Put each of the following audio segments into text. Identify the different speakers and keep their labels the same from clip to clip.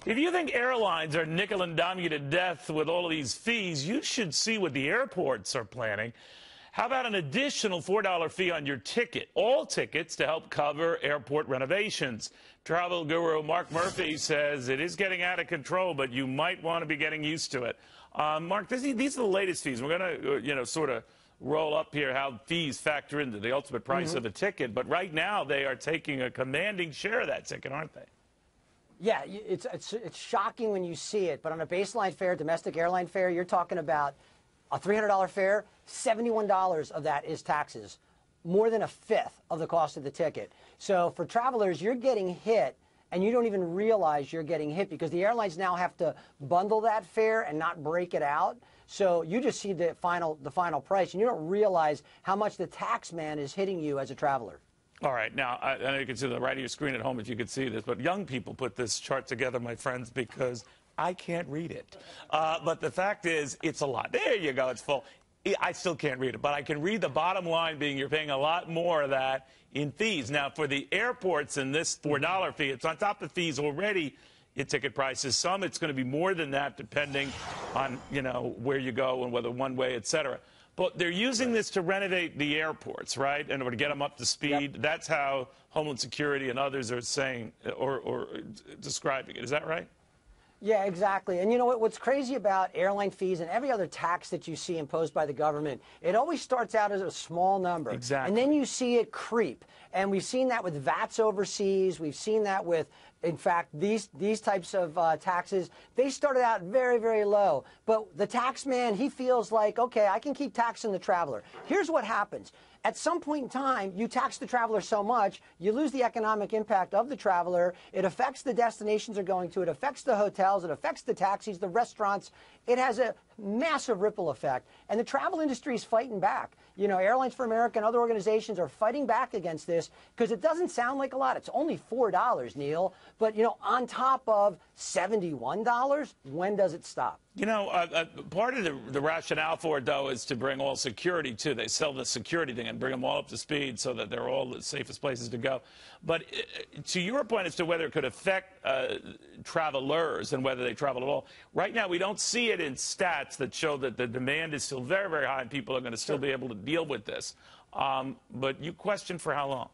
Speaker 1: If you think airlines are nickel and dime you to death with all of these fees, you should see what the airports are planning. How about an additional $4 fee on your ticket? All tickets to help cover airport renovations. Travel guru Mark Murphy says it is getting out of control, but you might want to be getting used to it. Mark, these are the latest fees. We're going to, sort of roll up here how fees factor into the ultimate price of the ticket. But right now, they are taking a commanding share of that ticket, aren't they?
Speaker 2: Yeah, it's shocking when you see it. But on a baseline fare, domestic airline fare, you're talking about a $300 fare, $71 of that is taxes, more than a fifth of the cost of the ticket. So for travelers, you're getting hit, and you don't even realize you're getting hit because the airlines now have to bundle that fare and not break it out. So you just see the final price, and you don't realize how much the tax man is hitting you as a traveler.
Speaker 1: All right. Now, I know you can see the right of your screen at home if you could see this, but young people put this chart together, my friends, because I can't read it. But the fact is, it's a lot. There you go. It's full. I still can't read it, but I can read the bottom line being you're paying a lot more of that in fees. Now, for the airports and this $4 fee, it's on top of fees already in ticket prices. Some, it's going to be more than that, depending on, where you go and whether one way, et cetera. But they're using this to renovate the airports, right, in order to get them up to speed. Yep. That's how Homeland Security and others are saying or describing it. Is that right?
Speaker 2: Yeah, exactly. And you know what's crazy about airline fees and every other tax that you see imposed by the government, it always starts out as a small number.
Speaker 1: Exactly.
Speaker 2: And then you see it creep. And we've seen that with VATs overseas. We've seen that with, in fact, these types of taxes. They started out very, very low. But the tax man, he feels like, okay, I can keep taxing the traveler. Here's what happens. At some point in time, you tax the traveler so much, you lose the economic impact of the traveler. It affects the destinations they're going to. It affects the hotels. It affects the taxis, the restaurants. It has a massive ripple effect. And the travel industry is fighting back. Airlines for America and other organizations are fighting back against this because it doesn't sound like a lot. It's only $4, Neil. But, on top of $71, when does it stop?
Speaker 1: Part of the rationale for it, though, is to bring all security, too. They sell the security thing and bring them all up to speed so that they're all the safest places to go. But to your point as to whether it could affect travelers and whether they travel at all, right now we don't see it in stats that show that the demand is still very, very high and people are going to still be able to deal with this. But you question for how long?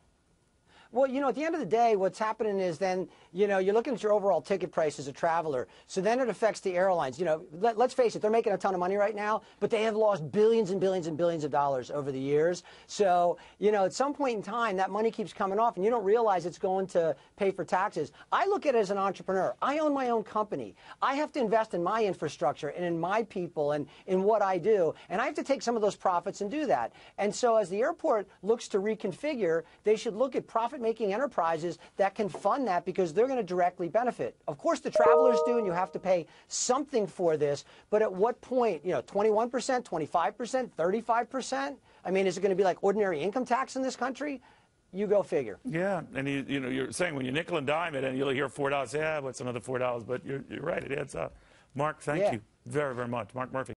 Speaker 2: Well, at the end of the day, what's happening is then, you're looking at your overall ticket price as a traveler. So then it affects the airlines. Let's face it, they're making a ton of money right now, but they have lost billions and billions and billions of dollars over the years. So, at some point in time, that money keeps coming off, and you don't realize it's going to pay for taxes. I look at it as an entrepreneur. I own my own company. I have to invest in my infrastructure and in my people and in what I do, and I have to take some of those profits and do that. And so as the airport looks to reconfigure, they should look at profit-making enterprises that can fund that because they're going to directly benefit. Of course, the travelers do, and you have to pay something for this. But at what point, 21%, 25%, 35%? I mean, is it going to be like ordinary income tax in this country? You go figure.
Speaker 1: Yeah, and you're saying when you nickel and dime it and you'll hear $4, yeah, what's another $4? But you're right, it adds up. Mark, thank you very, very much. Mark Murphy.